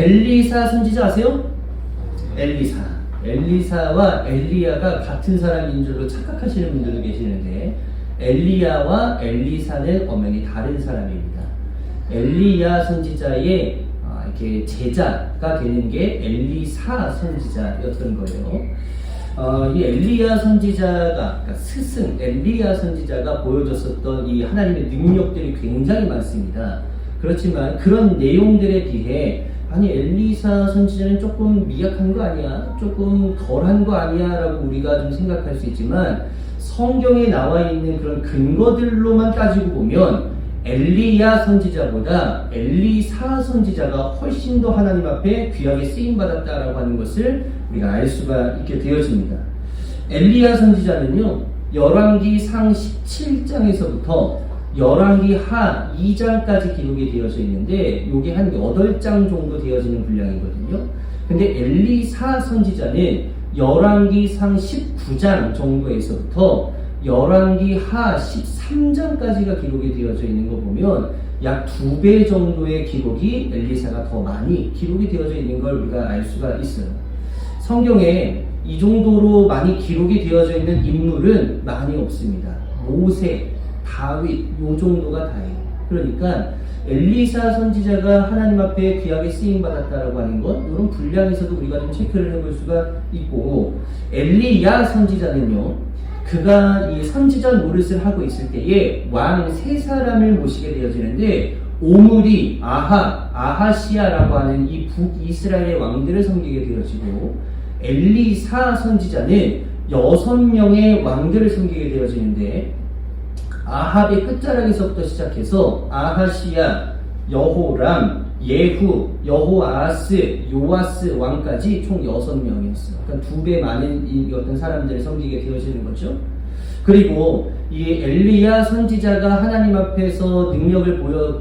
엘리사 선지자 아세요? 엘리사와 엘리야가 같은 사람인 줄로 착각하시는 분들도 계시는데, 엘리야와 엘리사는 엄연히 다른 사람입니다. 엘리야 선지자의 이렇게 제자가 되는 게 엘리사 선지자였던 거예요. 이 엘리야 선지자가, 그러니까 스승 엘리야 선지자가 보여줬었던 이 하나님의 능력들이 굉장히 많습니다. 그렇지만 그런 내용들에 비해 아니 엘리사 선지자는 조금 미약한 거 아니야? 조금 덜한 거 아니야? 라고 우리가 좀 생각할 수 있지만, 성경에 나와 있는 그런 근거들로만 따지고 보면 엘리야 선지자보다 엘리사 선지자가 훨씬 더 하나님 앞에 귀하게 쓰임받았다라고 하는 것을 우리가 알 수가 있게 되어집니다. 엘리야 선지자는요, 열왕기 상 17장에서부터 열왕기 하 2장까지 기록이 되어져 있는데, 이게 한 8장 정도 되어지는 분량이거든요. 근데 엘리사 선지자는 열왕기 상 19장 정도에서부터 열왕기 하 13장까지가 기록이 되어져 있는 거 보면 약 2배 정도의 기록이 엘리사가 더 많이 기록이 되어져 있는 걸 우리가 알 수가 있어요. 성경에 이 정도로 많이 기록이 되어져 있는 인물은 많이 없습니다. 모세, 다윗, 요 정도가 다예요. 그러니까 엘리사 선지자가 하나님 앞에 귀하게 쓰임받았다라고 하는 것, 이런 분량에서도 우리가 좀 체크를 해볼 수가 있고, 엘리야 선지자는요, 그가 이 선지자 노릇을 하고 있을 때에 왕 3사람을 모시게 되어지는데, 오므리, 아하시아라고 하는 이 북이스라엘의 왕들을 섬기게 되어지고, 엘리사 선지자는 6명의 왕들을 섬기게 되어지는데, 아합의 끝자락에서부터 시작해서 아하시야, 여호람, 예후, 여호아스, 요아스 왕까지 총 6명이었어요. 그러니까 2배 많은 이 어떤 사람들을 섬기게 되어지는 거죠. 그리고 이 엘리야 선지자가 하나님 앞에서 능력을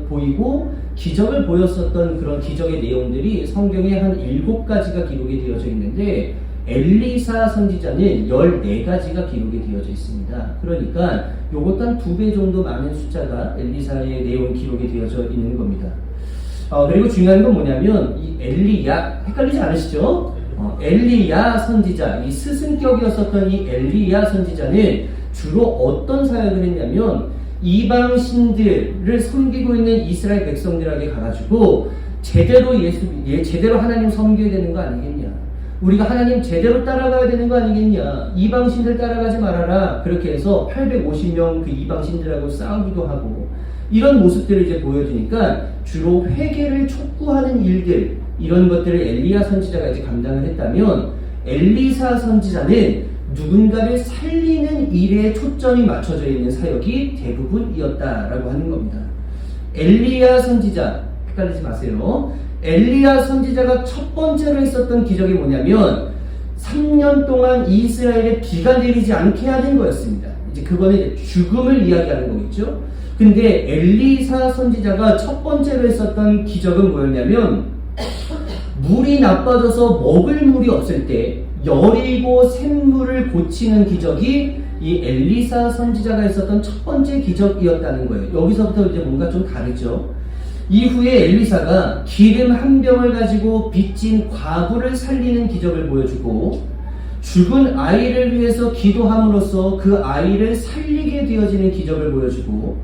보이고 기적을 보였었던 그런 기적의 내용들이 성경에 한 7가지가 기록이 되어져 있는데, 엘리사 선지자는 14가지가 기록이 되어져 있습니다. 그러니까 요것도 한 2배 정도 많은 숫자가 엘리사의 내용 기록이 되어져 있는 겁니다. 그리고 중요한 건 뭐냐면, 이 엘리야, 헷갈리지 않으시죠? 엘리야 선지자, 이 스승격이었었던 이 엘리야 선지자는 주로 어떤 사역을 했냐면, 이방 신들을 섬기고 있는 이스라엘 백성들에게 가가지고 제대로 하나님 섬겨야 되는 거 아니겠냐? 우리가 하나님 제대로 따라가야 되는 거 아니겠냐? 이방신들 따라가지 말아라. 그렇게 해서 850명 그 이방신들하고 싸우기도 하고, 이런 모습들을 이제 보여주니까 주로 회개를 촉구하는 일들, 이런 것들을 엘리야 선지자가 이제 감당을 했다면, 엘리사 선지자는 누군가를 살리는 일에 초점이 맞춰져 있는 사역이 대부분이었다라고 하는 겁니다. 엘리야 선지자, 헷갈리지 마세요. 엘리야 선지자가 첫 번째로 했었던 기적이 뭐냐면 3년 동안 이스라엘에 비가 내리지 않게 하는 거였습니다. 이제 그거는 이제 죽음을 이야기하는 거겠죠. 근데 엘리사 선지자가 첫 번째로 했었던 기적은 뭐였냐면, 물이 나빠져서 먹을 물이 없을 때 여리고 샘물을 고치는 기적이 이 엘리사 선지자가 했었던 첫 번째 기적이었다는 거예요. 여기서부터 이제 뭔가 좀 다르죠. 이후에 엘리사가 기름 한 병을 가지고 빚진 과부를 살리는 기적을 보여주고, 죽은 아이를 위해서 기도함으로써 그 아이를 살리게 되어지는 기적을 보여주고,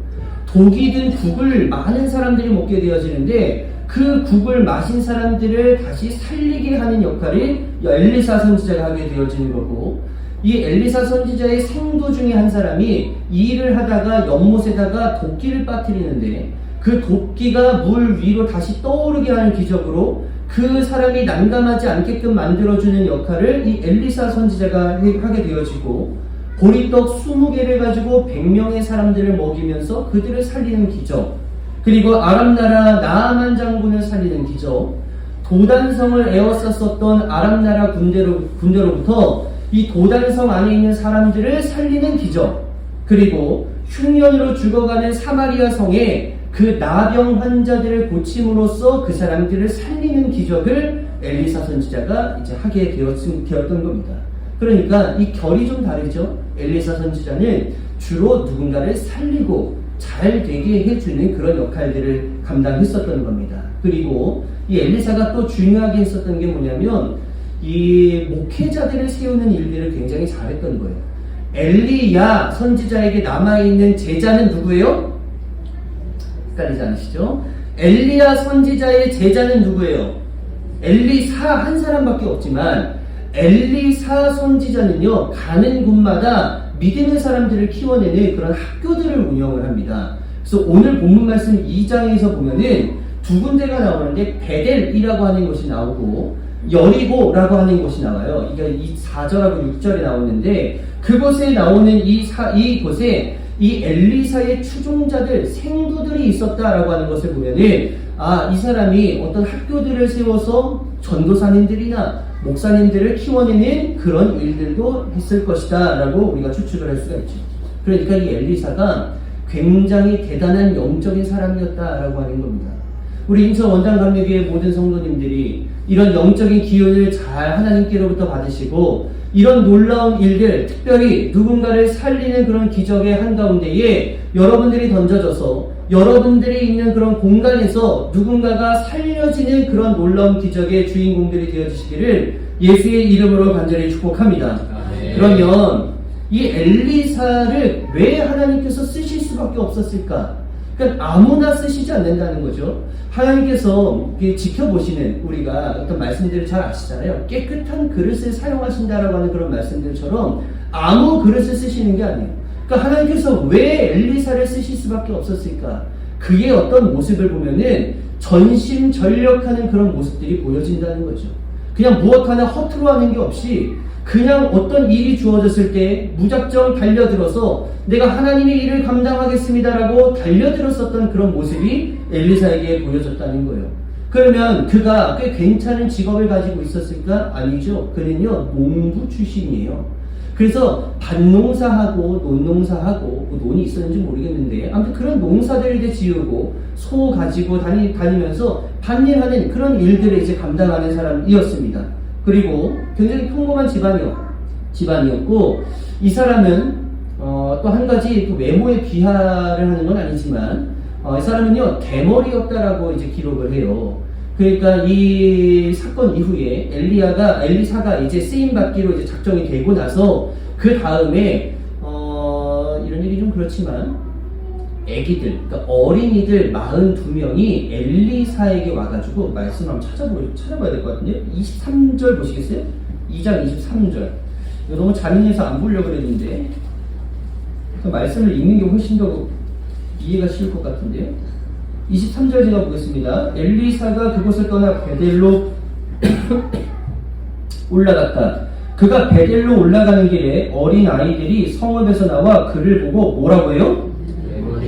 독이 든 국을 많은 사람들이 먹게 되어지는데 그 국을 마신 사람들을 다시 살리게 하는 역할을 엘리사 선지자가 하게 되어지는 거고, 이 엘리사 선지자의 생도 중에 한 사람이 이 일을 하다가 연못에다가 도끼를 빠뜨리는데, 그 도끼가 물 위로 다시 떠오르게 하는 기적으로 그 사람이 난감하지 않게끔 만들어주는 역할을 이 엘리사 선지자가 하게 되어지고, 보리떡 20개를 가지고 100명의 사람들을 먹이면서 그들을 살리는 기적, 그리고 아람나라 나아만 장군을 살리는 기적, 도단성을 에워쌌었던 아람나라 군대로부터 이 도단성 안에 있는 사람들을 살리는 기적, 그리고 흉년으로 죽어가는 사마리아 성에 그 나병 환자들을 고침으로써 그 사람들을 살리는 기적을 엘리사 선지자가 이제 하게 되었던 겁니다. 그러니까 이 결이 좀 다르죠. 엘리사 선지자는 주로 누군가를 살리고 잘 되게 해주는 그런 역할들을 감당했었던 겁니다. 그리고 이 엘리사가 또 중요하게 했었던 게 뭐냐면 이 목회자들을 세우는 일들을 굉장히 잘했던 거예요. 엘리야 선지자에게 남아있는 제자는 누구예요? 헷갈리지 않으시죠? 엘리야 선지자의 제자는 누구예요? 엘리사 한 사람밖에 없지만 엘리사 선지자는요, 가는 곳마다 믿음의 사람들을 키워내는 그런 학교들을 운영을 합니다. 그래서 오늘 본문 말씀 2장에서 보면은 두 군데가 나오는데 베델이라고 하는 곳이 나오고 여리고라고 하는 곳이 나와요. 이게 이 4절하고 6절에 나오는데 그곳에 나오는 이곳에 이 엘리사의 추종자들, 생도들이 있었다라고 하는 것을 보면은 이 사람이 어떤 학교들을 세워서 전도사님들이나 목사님들을 키워내는 그런 일들도 했을 것이다 라고 우리가 추측을 할 수가 있죠. 그러니까 이 엘리사가 굉장히 대단한 영적인 사람이었다라고 하는 겁니다. 우리 인천 원장감리교회 모든 성도님들이 이런 영적인 기운을 잘 하나님께로부터 받으시고 이런 놀라운 일들, 특별히 누군가를 살리는 그런 기적의 한가운데에 여러분들이 던져져서 여러분들이 있는 그런 공간에서 누군가가 살려지는 그런 놀라운 기적의 주인공들이 되어주시기를 예수의 이름으로 간절히 축복합니다. 그러면 이 엘리사를 왜 하나님께서 쓰실 수밖에 없었을까? 그러니까 아무나 쓰시지 않는다는 거죠. 하나님께서 지켜보시는, 우리가 어떤 말씀들을 잘 아시잖아요. 깨끗한 그릇을 사용하신다라고 하는 그런 말씀들처럼 아무 그릇을 쓰시는 게 아니에요. 그러니까 하나님께서 왜 엘리사를 쓰실 수밖에 없었을까? 그게 어떤 모습을 보면은 전심전력하는 그런 모습들이 보여진다는 거죠. 그냥 무엇 하나 허투루 하는 게 없이 그냥 어떤 일이 주어졌을 때 무작정 달려들어서 내가 하나님의 일을 감당하겠습니다라고 달려들었었던 그런 모습이 엘리사에게 보여졌다는 거예요. 그러면 그가 꽤 괜찮은 직업을 가지고 있었을까? 아니죠. 그는요, 농부 출신이에요. 그래서 밭농사하고 논농사하고 논이 있었는지 모르겠는데 아무튼 그런 농사들을 이제 지으고 소 가지고 다니면서 밭일하는 그런 일들을 이제 감당하는 사람이었습니다. 그리고 굉장히 평범한 집안이었고 이 사람은 또 한 가지 또 외모에 비하를 하는 건 아니지만 이 사람은요 대머리였다라고 이제 기록을 해요. 그러니까 이 사건 이후에 엘리사가 이제 쓰임 받기로 이제 작정이 되고 나서 그 다음에 이런 얘기 좀 그렇지만 애기들, 그러니까 어린이들 42명이 엘리사에게 와가지고 말씀 한번 찾아봐야 될 것 같은데 23절 보시겠어요? 2장 23절. 이거 너무 잔인해서 안 보려고 그랬는데 그 말씀을 읽는 게 훨씬 더 이해가 쉬울 것 같은데요. 23절 제가 보겠습니다. 엘리사가 그곳을 떠나 베델로 올라갔다. 그가 베델로 올라가는 길에 어린 아이들이 성읍에서 나와 그를 보고 뭐라고 해요?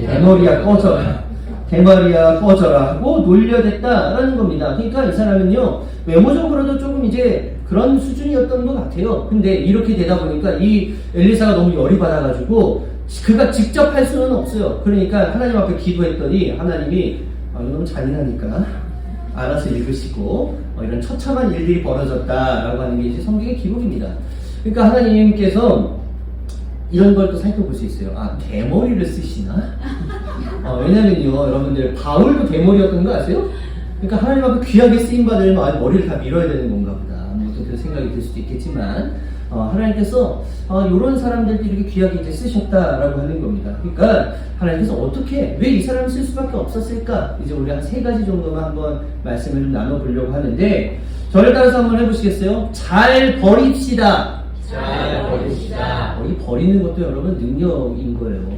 대머리야 꺼져라. 대머리야 꺼져라 하고 놀려댔다라는 겁니다. 그러니까 이 사람은요 외모적으로도 조금 이제 그런 수준이었던 것 같아요. 근데 이렇게 되다 보니까 이 엘리사가 너무 열이 받아가지고 그가 직접 할 수는 없어요. 그러니까 하나님 앞에 기도했더니 하나님이 이거 너무 잔인하니까 알아서 읽으시고 이런 처참한 일들이 벌어졌다라고 하는 게 이제 성경의 기록입니다. 그러니까 하나님께서 이런 걸 또 살펴볼 수 있어요. 대머리를 쓰시나? 왜냐면요 여러분들 바울도 대머리였던 거 아세요? 그러니까 하나님 앞에 귀하게 쓰임받으려면 머리를 다 밀어야 되는 건가 보다. 또 그런 생각이 들 수도 있겠지만 하나님께서 이런 사람들도 이렇게 귀하게 이제 쓰셨다라고 하는 겁니다. 그러니까 하나님께서 어떻게 왜 이 사람을 쓸 수밖에 없었을까? 이제 우리 한 3가지 정도만 한번 말씀을 좀 나눠보려고 하는데 저를 따라서 한번 해보시겠어요? 잘 버립시다. 잘 버립시다. 이 버리는 것도 여러분 능력인 거예요.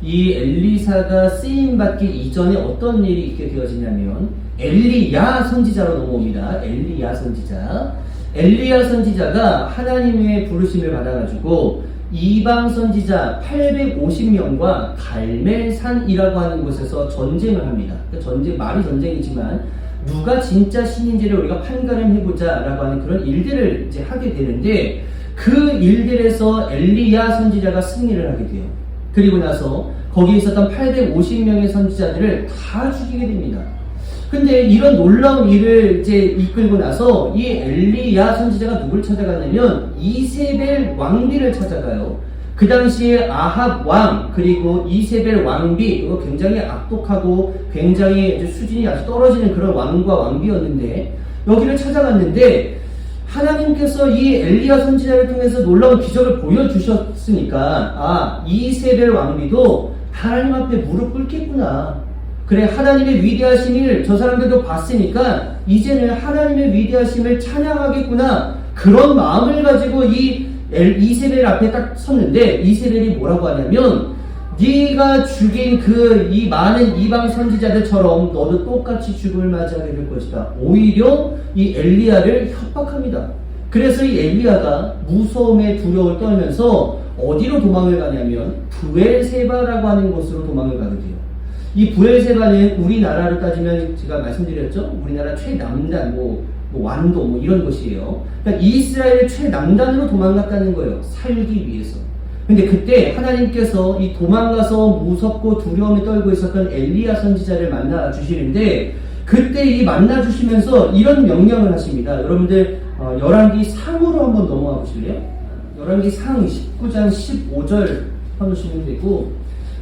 이 엘리사가 쓰임받기 이전에 어떤 일이 있게 되어지냐면 엘리야 선지자로 넘어옵니다. 엘리야 선지자가 하나님의 부르심을 받아가지고 이방 선지자 850명과 갈멜산이라고 하는 곳에서 전쟁을 합니다. 말이 전쟁이지만 누가 진짜 신인지를 우리가 판가름해보자 라고 하는 그런 일들을 이제 하게 되는데 그 일들에서 엘리야 선지자가 승리를 하게 돼요. 그리고 나서 거기에 있었던 850명의 선지자들을 다 죽이게 됩니다. 근데 이런 놀라운 일을 이제 이끌고 나서 이 엘리야 선지자가 누굴 찾아가냐면 이세벨 왕비를 찾아가요. 그 당시에 아합 왕 그리고 이세벨 왕비, 이거 굉장히 악독하고 굉장히 수준이 아주 떨어지는 그런 왕과 왕비였는데 여기를 찾아갔는데 하나님께서 이 엘리야 선지자를 통해서 놀라운 기적을 보여주셨으니까 이세벨 왕비도 하나님 앞에 무릎 꿇겠구나. 그래, 하나님의 위대하심을 저 사람들도 봤으니까 이제는 하나님의 위대하심을 찬양하겠구나. 그런 마음을 가지고 이세벨 앞에 딱 섰는데 이세벨이 뭐라고 하냐면 네가 죽인 이 많은 이방 선지자들처럼 너도 똑같이 죽음을 맞이하게 될 것이다. 오히려 이 엘리야를 협박합니다. 그래서 이 엘리야가 무서움에 두려움을 떨면서 어디로 도망을 가냐면 브엘세바라고 하는 곳으로 도망을 가게 돼요. 이 브엘세바는 우리나라로 따지면 제가 말씀드렸죠. 우리나라 최남단, 완도 이런 곳이에요. 그러니까 이스라엘 최남단으로 도망갔다는 거예요. 살기 위해서. 근데 그때 하나님께서 이 도망가서 무섭고 두려움에 떨고 있었던 엘리야 선지자를 만나 주시는데 그때 이 만나 주시면서 이런 명령을 하십니다. 여러분들 열왕기 상으로 한번 넘어가 보실래요? 열왕기 상 19장 15절 한번 되고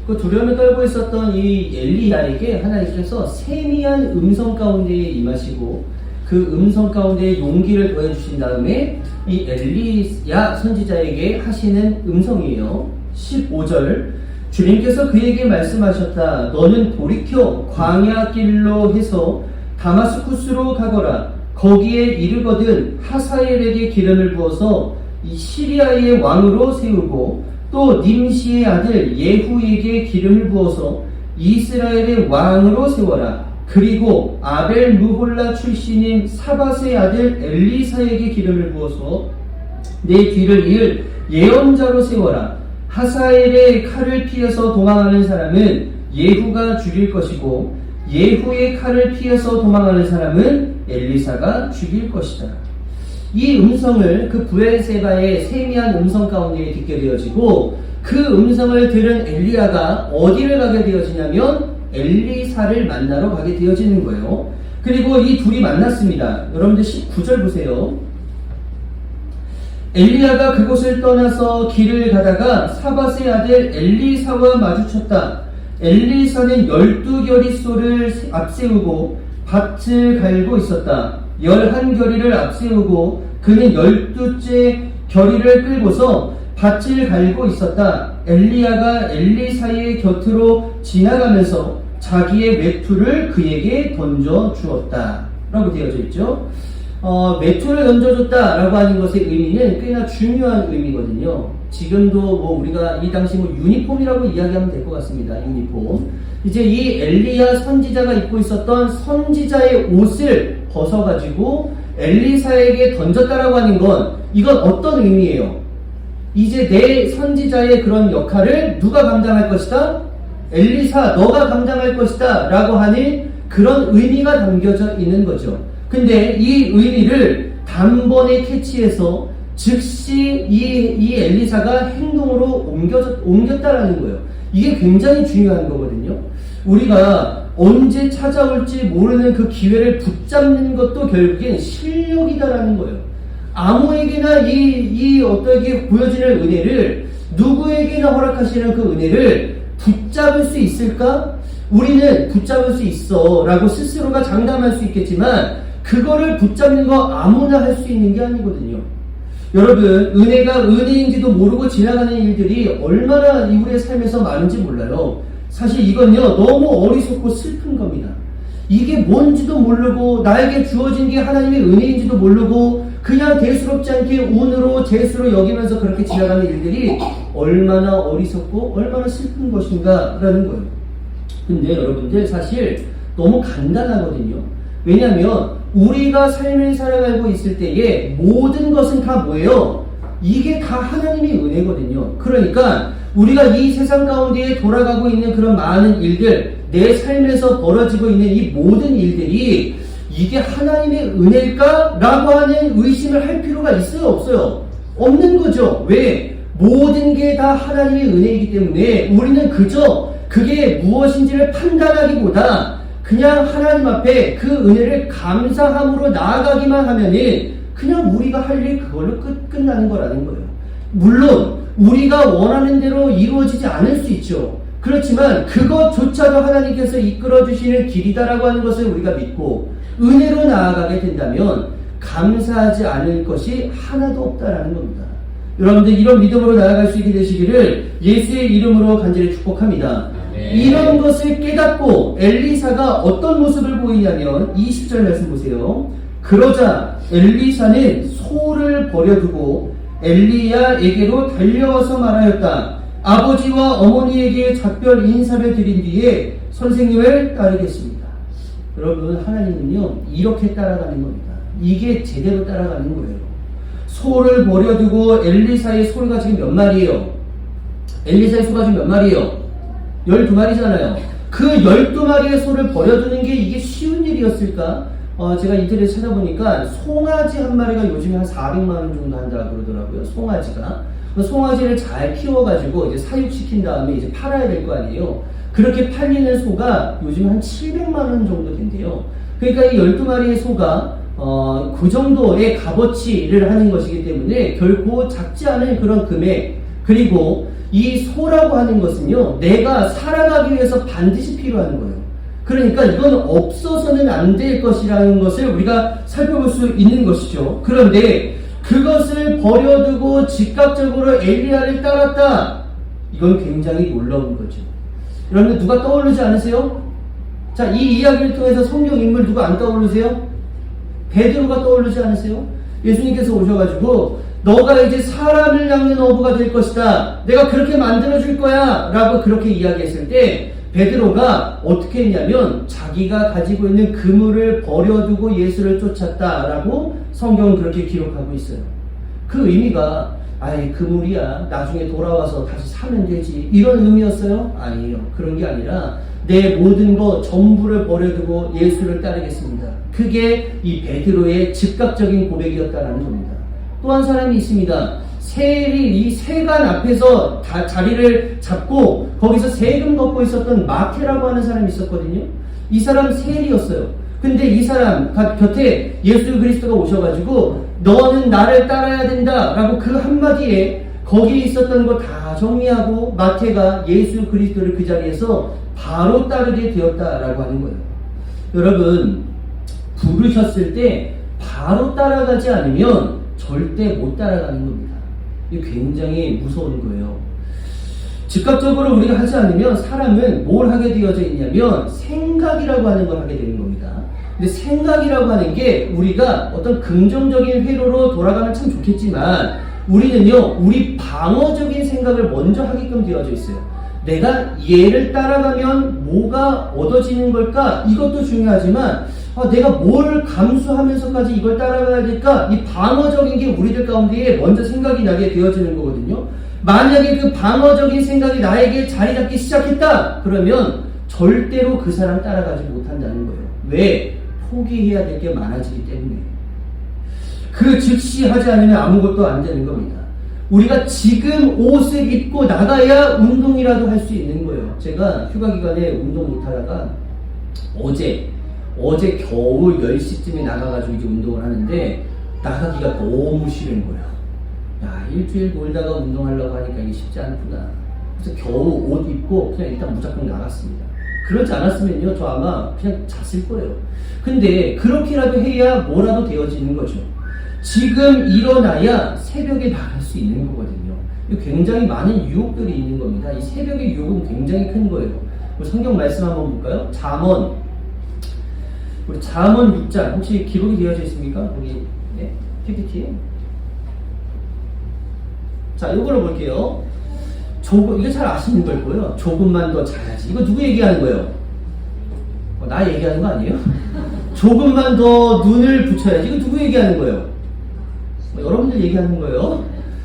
그 두려움에 떨고 있었던 이 엘리야에게 하나님께서 세미한 음성 가운데에 임하시고 그 음성 가운데 용기를 더해주신 다음에 이 엘리야 선지자에게 하시는 음성이에요. 15절 주님께서 그에게 말씀하셨다. 너는 돌이켜 광야 길로 해서 다마스쿠스로 가거라. 거기에 이르거든 하사엘에게 기름을 부어서 이 시리아의 왕으로 세우고 또 님시의 아들 예후에게 기름을 부어서 이스라엘의 왕으로 세워라. 그리고 아벨 무홀라 출신인 사밧의 아들 엘리사에게 기름을 부어서 내 뒤를 이을 예언자로 세워라. 하사엘의 칼을 피해서 도망하는 사람은 예후가 죽일 것이고 예후의 칼을 피해서 도망하는 사람은 엘리사가 죽일 것이다. 이 음성을 그 브엘세바의 세미한 음성 가운데 듣게 되어지고 그 음성을 들은 엘리야가 어디를 가게 되어지냐면 엘리사를 만나러 가게 되어지는 거예요. 그리고 이 둘이 만났습니다. 여러분들 19절 보세요. 엘리야가 그곳을 떠나서 길을 가다가 사밧의 아들 엘리사와 마주쳤다. 엘리사는 12겨리소를 앞세우고 밭을 갈고 있었다. 11겨리를 앞세우고 그는 12째 겨리를 끌고서 밭을 갈고 있었다. 엘리야가 엘리사의 곁으로 지나가면서 자기의 외투를 그에게 던져 주었다 라고 되어져 있죠. 외투를 던져줬다 라고 하는 것의 의미는 꽤나 중요한 의미거든요. 지금도 우리가 이 당시 유니폼이라고 이야기하면 될 것 같습니다. 유니폼. 이제 이 엘리야 선지자가 입고 있었던 선지자의 옷을 벗어가지고 엘리사에게 던졌다라고 하는 건 이건 어떤 의미예요? 이제 내 선지자의 그런 역할을 누가 감당할 것이다? 엘리사, 너가 감당할 것이다 라고 하는 그런 의미가 담겨져 있는 거죠. 근데 이 의미를 단번에 캐치해서 즉시 이 엘리사가 행동으로 옮겼다라는 거예요. 이게 굉장히 중요한 거거든요. 우리가 언제 찾아올지 모르는 그 기회를 붙잡는 것도 결국엔 실력이다라는 거예요. 아무에게나 이 어떻게 보여지는 은혜를 누구에게나 허락하시는 그 은혜를 붙잡을 수 있을까? 우리는 붙잡을 수 있어 라고 스스로가 장담할 수 있겠지만 그거를 붙잡는 거 아무나 할 수 있는 게 아니거든요. 여러분, 은혜가 은혜인지도 모르고 지나가는 일들이 얼마나 우리의 삶에서 많은지 몰라요. 사실 이건요 너무 어리석고 슬픈 겁니다. 이게 뭔지도 모르고 나에게 주어진 게 하나님의 은혜인지도 모르고 그냥 대수롭지 않게 운으로 재수로 여기면서 그렇게 지나가는 일들이 얼마나 어리석고 얼마나 슬픈 것인가 라는 거예요. 근데 여러분들 사실 너무 간단하거든요. 왜냐하면 우리가 삶을 살아가고 있을 때에 모든 것은 다 뭐예요? 이게 다 하나님의 은혜거든요. 그러니까 우리가 이 세상 가운데 돌아가고 있는 그런 많은 일들, 내 삶에서 벌어지고 있는 이 모든 일들이 이게 하나님의 은혜일까? 라고 하는 의심을 할 필요가 있어요? 없어요? 없는 거죠. 왜? 모든 게 다 하나님의 은혜이기 때문에 우리는 그저 그게 무엇인지를 판단하기보다 그냥 하나님 앞에 그 은혜를 감사함으로 나아가기만 하면은 그냥 우리가 할 일 그걸로 끝나는 거라는 거예요. 물론 우리가 원하는 대로 이루어지지 않을 수 있죠. 그렇지만 그것조차도 하나님께서 이끌어주시는 길이다라고 하는 것을 우리가 믿고 은혜로 나아가게 된다면 감사하지 않을 것이 하나도 없다라는 겁니다. 여러분들 이런 믿음으로 나아갈 수 있게 되시기를 예수의 이름으로 간절히 축복합니다. 이런 것을 깨닫고 엘리사가 어떤 모습을 보이냐면 20절 말씀 보세요. 그러자 엘리사는 소를 버려두고 엘리야에게로 달려와서 말하였다. 아버지와 어머니에게 작별 인사를 드린 뒤에 선생님을 따르겠습니다. 여러분 하나님은요 이렇게 따라가는 겁니다. 이게 제대로 따라가는 거예요. 소를 버려두고 엘리사의 소가 지금 몇 마리예요? 엘리사의 소가 지금 몇 마리예요? 12마리잖아요. 그 12마리의 소를 버려두는 게 이게 쉬운 일이었을까? 제가 인터넷에 찾아보니까 송아지 한 마리가 요즘에 한 400만 원 정도 한다 그러더라고요. 송아지가. 송아지를 잘 키워가지고 이제 사육시킨 다음에 이제 팔아야 될 거 아니에요. 그렇게 팔리는 소가 요즘 한 700만 원 정도 된대요. 그러니까 이 12마리의 소가 그 정도의 값어치를 하는 것이기 때문에 결코 작지 않은 그런 금액, 그리고 이 소라고 하는 것은요 내가 살아가기 위해서 반드시 필요한 거예요. 그러니까 이건 없어서는 안 될 것이라는 것을 우리가 살펴볼 수 있는 것이죠. 그런데 그것을 버려두고 즉각적으로 엘리야를 따랐다. 이건 굉장히 놀라운 거죠. 여러분들 누가 떠오르지 않으세요? 자, 이 이야기를 통해서 성경 인물 누가 안 떠오르세요? 베드로가 떠오르지 않으세요? 예수님께서 오셔가지고 너가 이제 사람을 낚는 어부가 될 것이다. 내가 그렇게 만들어줄 거야. 라고 그렇게 이야기했을 때 베드로가 어떻게 했냐면 자기가 가지고 있는 그물을 버려두고 예수를 쫓았다라고 성경은 그렇게 기록하고 있어요. 그 의미가 아이 그물이야 나중에 돌아와서 다시 사면 되지 이런 의미였어요? 아니에요. 그런 게 아니라 내 모든 것 전부를 버려두고 예수를 따르겠습니다. 그게 이 베드로의 즉각적인 고백이었다는 겁니다. 또 한 사람이 있습니다. 이 세관 앞에서 자리를 잡고 거기서 세금 걷고 있었던 마태라고 하는 사람이 있었거든요. 이 사람 세리였어요. 근데 이 사람 곁에 예수 그리스도가 오셔가지고 너는 나를 따라야 된다 라고 그 한마디에 거기에 있었던 거 다 정리하고 마태가 예수 그리스도를 그 자리에서 바로 따르게 되었다라고 하는 거예요. 여러분 부르셨을 때 바로 따라가지 않으면 절대 못 따라가는 겁니다. 이게 굉장히 무서운 거예요. 즉각적으로 우리가 하지 않으면 사람은 뭘 하게 되어져 있냐면 생각이라고 하는 걸 하게 되는 겁니다. 근데 생각이라고 하는 게 우리가 어떤 긍정적인 회로로 돌아가면 참 좋겠지만 우리는요 우리 방어적인 생각을 먼저 하게끔 되어져 있어요. 내가 얘를 따라가면 뭐가 얻어지는 걸까? 이것도 중요하지만 내가 뭘 감수하면서까지 이걸 따라가야 될까? 이 방어적인 게 우리들 가운데에 먼저 생각이 나게 되어지는 거거든요. 만약에 그 방어적인 생각이 나에게 자리 잡기 시작했다 그러면 절대로 그 사람 따라가지 못한다는 거예요. 왜? 포기해야 될 게 많아지기 때문에. 그 즉시 하지 않으면 아무것도 안 되는 겁니다. 우리가 지금 옷을 입고 나가야 운동이라도 할 수 있는 거예요. 제가 휴가 기간에 운동 못하다가 어제 겨우 10시쯤에 나가가지고 이제 운동을 하는데 나가기가 너무 싫은 거예요. 야, 일주일 놀다가 운동하려고 하니까 이게 쉽지 않구나. 그래서 겨우 옷 입고 그냥 일단 무조건 나갔습니다. 그렇지 않았으면요 저 아마 그냥 잤을 거예요. 근데 그렇게라도 해야 뭐라도 되어지는 거죠. 지금 일어나야 새벽에 나갈 수 있는 거거든요. 굉장히 많은 유혹들이 있는 겁니다. 이 새벽의 유혹은 굉장히 큰 거예요. 성경 말씀 한번 볼까요? 우리 잠언 6장 혹시 기록이 되어져 있습니까? 우리 PPT. 자, 이거를 볼게요. 이거 잘 아시는 걸 거예요. 조금만 더 자야지. 이거 누구 얘기하는 거예요? 나 얘기하는 거 아니에요? 조금만 더 눈을 붙여야지. 이거 누구 얘기하는 거예요? 여러분들 얘기하는 거예요.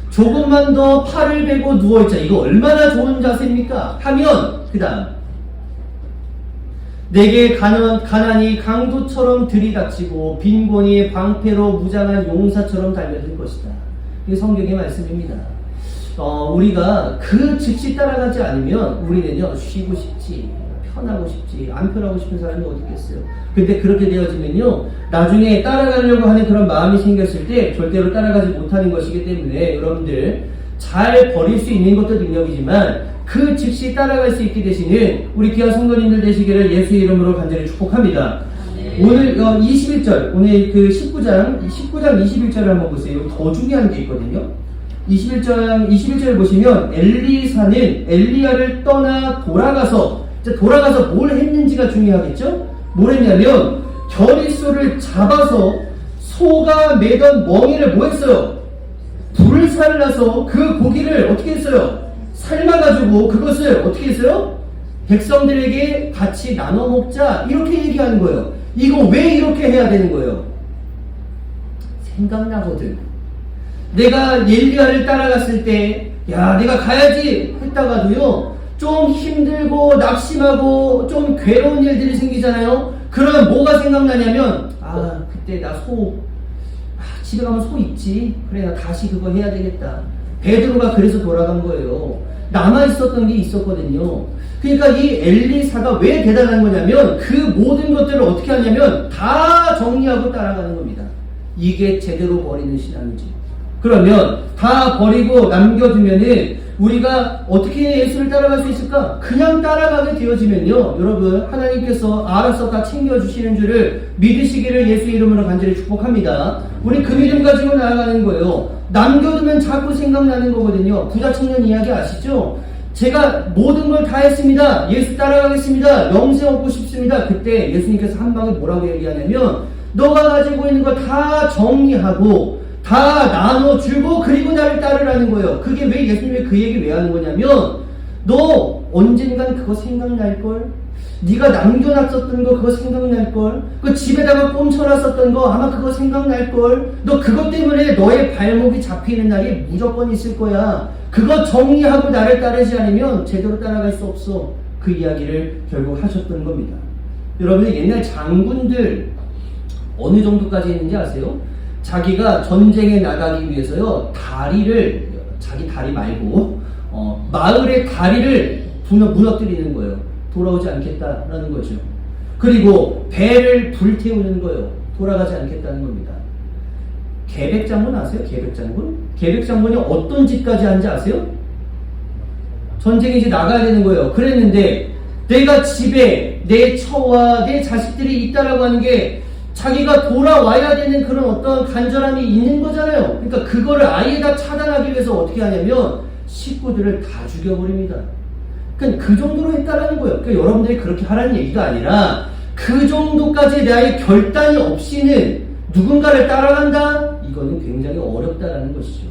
조금만 더 팔을 베고 누워있자. 이거 얼마나 좋은 자세입니까? 하면 그 다음 내게 가난이 강도처럼 들이닥치고 빈곤이 방패로 무장한 용사처럼 달려들 것이다. 이게 성경의 말씀입니다. 우리가 그 즉시 따라가지 않으면 우리는요 쉬고 싶지, 편하고 싶지, 안 편하고 싶은 사람이 어디 있겠어요. 근데 그렇게 되어지면요 나중에 따라가려고 하는 그런 마음이 생겼을 때 절대로 따라가지 못하는 것이기 때문에 여러분들 잘 버릴 수 있는 것도 능력이지만 그 즉시 따라갈 수 있게 되시는 우리 귀한 성도님들 되시기를 예수의 이름으로 간절히 축복합니다. 오늘 21절, 오늘 그 19장 21절을 한번 보세요. 더 중요한 게 있거든요. 21절 보시면 엘리사는 엘리야를 떠나 돌아가서 뭘 했는지가 중요하겠죠? 뭘 했냐면 겨릿소를 잡아서 소가 매던 멍에를 뭐 했어요? 불살라서 그 고기를 어떻게 했어요? 삶아가지고 그것을 어떻게 했어요? 백성들에게 같이 나눠 먹자 이렇게 얘기하는 거예요. 이거 왜 이렇게 해야 되는 거예요? 생각나거든. 내가 엘리야를 따라갔을 때 야 내가 가야지 했다가도요 좀 힘들고 낙심하고 좀 괴로운 일들이 생기잖아요. 그러면 뭐가 생각나냐면 그때 나 집에 가면 소 있지. 그래 나 다시 그거 해야 되겠다. 베드로가 그래서 돌아간 거예요. 남아있었던 게 있었거든요. 그러니까 이 엘리사가 왜 대단한 거냐면 그 모든 것들을 어떻게 하냐면 다 정리하고 따라가는 겁니다. 이게 제대로 버리는 신앙이지. 그러면 다 버리고 남겨두면은 우리가 어떻게 예수를 따라갈 수 있을까? 그냥 따라가게 되어지면요 여러분 하나님께서 알아서 다 챙겨주시는 줄을 믿으시기를 예수 이름으로 간절히 축복합니다. 우리 그 믿음 가지고 나아가는 거예요. 남겨두면 자꾸 생각나는 거거든요. 부자 청년 이야기 아시죠? 제가 모든 걸 다 했습니다. 예수 따라가겠습니다. 영생 얻고 싶습니다. 그때 예수님께서 한 방에 뭐라고 얘기하냐면 너가 가지고 있는 거 다 정리하고 다 나눠주고 그리고 나를 따르라는 거예요. 그게 왜 예수님이 그 얘기 왜 하는 거냐면 너 언젠간 그거 생각날걸? 네가 남겨놨었던 거 그거 생각날걸? 그 집에다가 꼼쳐놨었던 거 아마 그거 생각날걸? 너 그것 때문에 너의 발목이 잡히는 날이 무조건 있을 거야. 그거 정리하고 나를 따르지 않으면 제대로 따라갈 수 없어. 그 이야기를 결국 하셨던 겁니다. 여러분들 옛날 장군들 어느 정도까지 했는지 아세요? 자기가 전쟁에 나가기 위해서요 자기 다리 말고 마을의 다리를 무너뜨리는 거예요. 돌아오지 않겠다라는 거죠. 그리고 배를 불태우는 거예요. 돌아가지 않겠다는 겁니다. 계백장군 아세요? 계백장군? 계백장군이 어떤 짓까지 한지 아세요? 전쟁에 이제 나가야 되는 거예요. 그랬는데 내가 집에 내 처와 내 자식들이 있다라고 하는 게 자기가 돌아와야 되는 그런 어떤 간절함이 있는 거잖아요. 그러니까 그거를 아예 다 차단하기 위해서 어떻게 하냐면 식구들을 다 죽여버립니다. 그러니까 그 정도로 했다라는 거예요. 그러니까 여러분들이 그렇게 하라는 얘기가 아니라 그 정도까지 나의 결단이 없이는 누군가를 따라간다? 이거는 굉장히 어렵다라는 것이죠.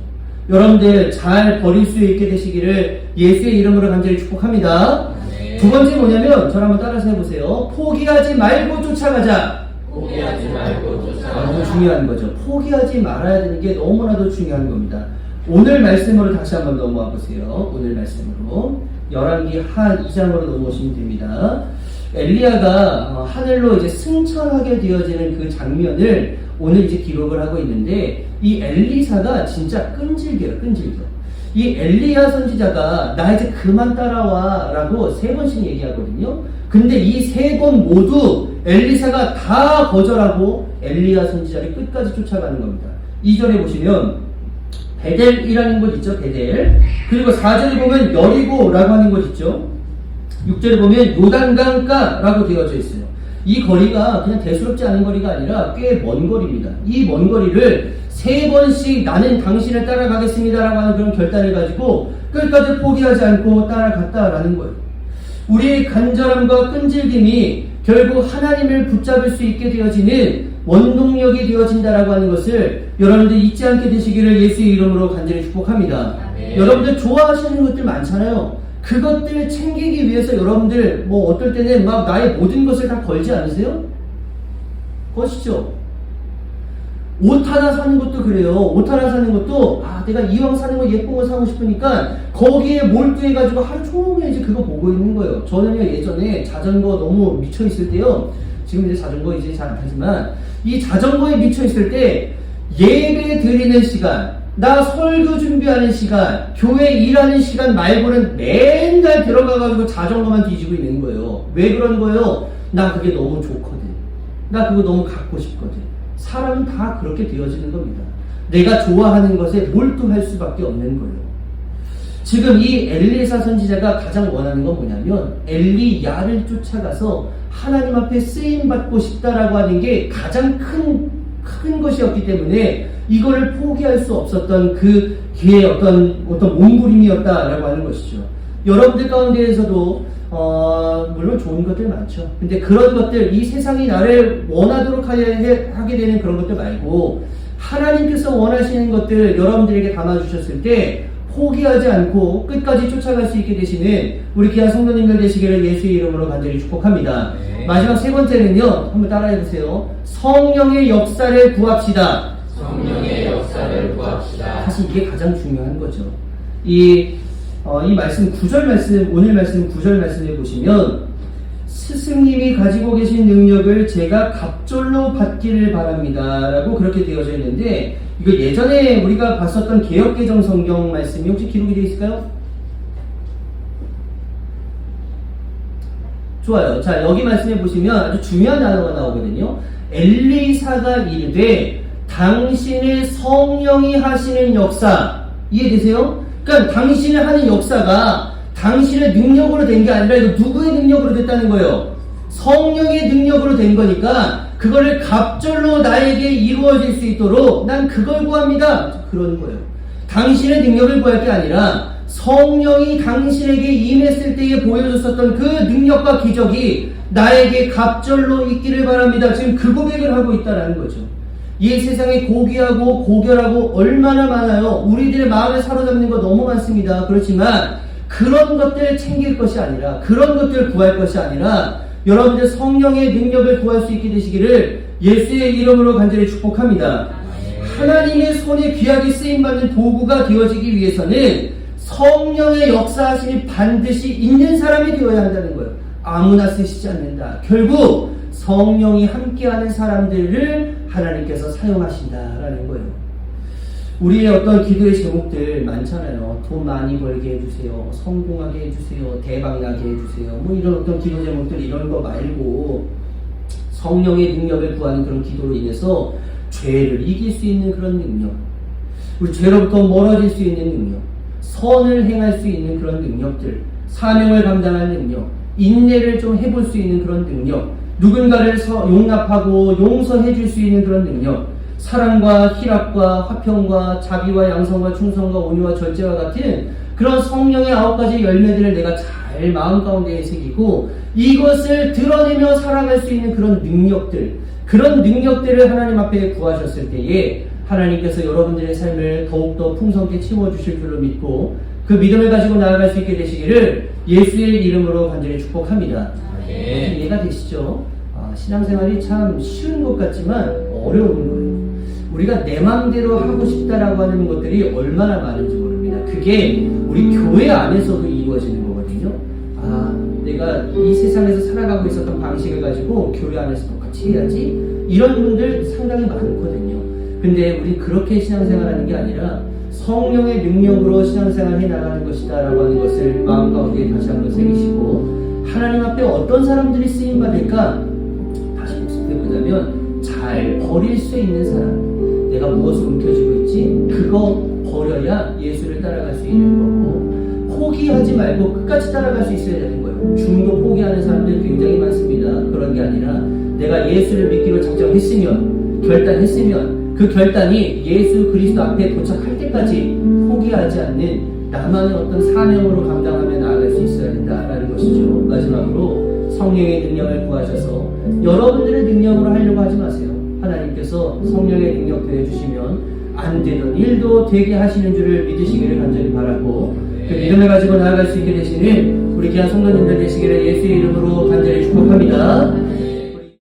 여러분들 잘 버릴 수 있게 되시기를 예수의 이름으로 간절히 축복합니다. 네. 두 번째 뭐냐면 저를 한번 따라서 해보세요. 포기하지 말고 쫓아가자. 포기하지 말고 쫓아가자. 너무 중요한 거죠. 포기하지 말아야 되는 게 너무나도 중요한 겁니다. 오늘 말씀으로 다시 한번 넘어와 보세요. 오늘 말씀으로 열왕기 하 2장으로 넘어오시면 됩니다. 엘리야가 하늘로 이제 승천하게 되어지는 그 장면을 오늘 이제 기록을 하고 있는데 이 엘리사가 진짜 끈질겨요. 이 엘리야 선지자가 나 이제 그만 따라와 라고 3번씩 얘기하거든요. 근데 이 3번 모두 엘리사가 다 거절하고 엘리야 선지자를 끝까지 쫓아가는 겁니다. 2절에 보시면 베델이라는 곳 있죠. 베델. 그리고 4절에 보면 여리고라고 하는 곳 있죠. 6절에 보면 요단강가라고 되어져 있어요. 이 거리가 그냥 대수롭지 않은 거리가 아니라 꽤 먼 거리입니다. 이 먼 거리를 3번씩 나는 당신을 따라가겠습니다라고 하는 그런 결단을 가지고 끝까지 포기하지 않고 따라갔다라는 거예요. 우리의 간절함과 끈질김이 결국 하나님을 붙잡을 수 있게 되어지는 원동력이 되어진다라고 하는 것을 여러분들 잊지 않게 되시기를 예수의 이름으로 간절히 축복합니다. 네. 여러분들 좋아하시는 것들 많잖아요. 그것들 챙기기 위해서 여러분들 뭐 어떨 때는 막 나의 모든 것을 다 걸지 않으세요? 거시죠? 옷 하나 사는 것도 그래요. 옷 하나 사는 것도 내가 이왕 사는 거 예쁜 거 사고 싶으니까 거기에 몰두해가지고 하루 종일 이제 그거 보고 있는 거예요. 저는요 예전에 자전거 너무 미쳐 있을 때요. 지금 이제 자전거 이제 잘 안 타지만 이 자전거에 미쳐 있을 때 예배 드리는 시간, 나 설교 준비하는 시간, 교회 일하는 시간 말고는 맨날 들어가가지고 자전거만 뒤지고 있는 거예요. 왜 그런 거예요? 나 그게 너무 좋거든. 나 그거 너무 갖고 싶거든. 사람은 다 그렇게 되어지는 겁니다. 내가 좋아하는 것에 몰두할 수밖에 없는 거예요. 지금 이 엘리사 선지자가 가장 원하는 건 뭐냐면 엘리야를 쫓아가서 하나님 앞에 쓰임받고 싶다라고 하는 게 가장 큰 것이었기 때문에 이거를 포기할 수 없었던 그의 어떤 몸부림이었다라고 하는 것이죠. 여러분들 가운데에서도 물론 좋은 것들 많죠. 근데 그런 것들, 이 세상이 나를 원하도록 하게 되는 그런 것들 말고 하나님께서 원하시는 것들 여러분들에게 담아주셨을 때 포기하지 않고 끝까지 쫓아갈 수 있게 되시는 우리 귀한 성도님들 되시기를 예수의 이름으로 간절히 축복합니다. 네. 마지막 세 번째는요, 한번 따라해보세요. 성령의 역사를 구합시다. 성령의 역사를 구합시다. 사실 이게 가장 중요한 거죠. 이 말씀 9절 말씀, 오늘 말씀 9절 말씀에 보시면 스승님이 가지고 계신 능력을 제가 갑절로 받기를 바랍니다 라고 그렇게 되어져 있는데, 이거 예전에 우리가 봤었던 개역개정 성경 말씀이 혹시 기록이 되어 있을까요? 좋아요. 자, 여기 말씀해 보시면 아주 중요한 단어가 나오거든요. 엘리사가 이르되 당신의 성령이 하시는 역사, 이해되세요? 그러니까 당신이 하는 역사가 당신의 능력으로 된 게 아니라 이거 누구의 능력으로 됐다는 거예요? 성령의 능력으로 된 거니까 그거를 갑절로 나에게 이루어질 수 있도록 난 그걸 구합니다. 그러는 거예요. 당신의 능력을 구할 게 아니라 성령이 당신에게 임했을 때에 보여줬었던 그 능력과 기적이 나에게 갑절로 있기를 바랍니다. 지금 그 고백을 하고 있다는 거죠. 이 세상에 고귀하고 고결하고 얼마나 많아요. 우리들의 마음을 사로잡는 거 너무 많습니다. 그렇지만 그런 것들을 챙길 것이 아니라, 그런 것들을 구할 것이 아니라 여러분들 성령의 능력을 구할 수 있게 되시기를 예수의 이름으로 간절히 축복합니다. 하나님의 손에 귀하게 쓰임받는 도구가 되어지기 위해서는 성령의 역사하심이 반드시 있는 사람이 되어야 한다는 거예요. 아무나 쓰시지 않는다. 결국 성령이 함께하는 사람들을 하나님께서 사용하신다라는 거예요. 우리의 어떤 기도의 제목들 많잖아요. 돈 많이 벌게 해주세요. 성공하게 해주세요. 대박나게 해주세요. 뭐 이런 어떤 기도 제목들, 이런 거 말고 성령의 능력을 구하는 그런 기도로 인해서 죄를 이길 수 있는 그런 능력, 우리 죄로부터 멀어질 수 있는 능력, 선을 행할 수 있는 그런 능력들, 사명을 감당할 능력, 인내를 좀 해볼 수 있는 그런 능력, 누군가를 용납하고 용서해 줄 수 있는 그런 능력, 사랑과 희락과 화평과 자비와 양성과 충성과 온유와 절제와 같은 그런 성령의 9가지 열매들을 내가 잘 마음 가운데에 새기고 이것을 드러내며 살아갈 수 있는 그런 능력들, 그런 능력들을 하나님 앞에 구하셨을 때에 하나님께서 여러분들의 삶을 더욱더 풍성하게 채워주실 줄로 믿고 그 믿음을 가지고 나아갈 수 있게 되시기를 예수의 이름으로 간절히 축복합니다. 네. 이해가 되시죠? 신앙생활이 참 쉬운 것 같지만 어려운 거예요. 우리가 내 마음대로 하고 싶다라고 하는 것들이 얼마나 많은지 모릅니다. 그게 우리 교회 안에서도 이루어지는 거거든요. 내가 이 세상에서 살아가고 있었던 방식을 가지고 교회 안에서 똑같이 해야지, 이런 분들 상당히 많거든요. 근데 우리 그렇게 신앙생활하는 게 아니라 성령의 능력으로 신앙생활 해나가는 것이다 라고 하는 것을 마음 가운데 다시 한번 새기시고, 하나님 앞에 어떤 사람들이 쓰임받을까 다시 복습해보자면 잘 버릴 수 있는 사람, 내가 무엇을 움켜쥐고 있지? 그거 버려야 예수를 따라갈 수 있는 거고, 포기하지 말고 끝까지 따라갈 수 있어야 되는 거예요. 중도 포기하는 사람들 굉장히 많습니다. 그런 게 아니라 내가 예수를 믿기로 작정했으면, 결단했으면 그 결단이 예수 그리스도 앞에 도착할 때까지 포기하지 않는 나만의 어떤 사명으로 감당하며 나아갈 수 있어야 된다라는 것이죠. 마지막으로 성령의 능력을 구하셔서 여러분들의 능력으로 하려고 하지 마세요. 하나님께서 성령의 능력 더해주시면 안 되던 일도 되게 하시는 줄을 믿으시기를 간절히 바라고, 그 믿음을 가지고 나아갈 수 있게 되시는 우리 귀한 성도님들 되시기를 예수의 이름으로 간절히 축복합니다.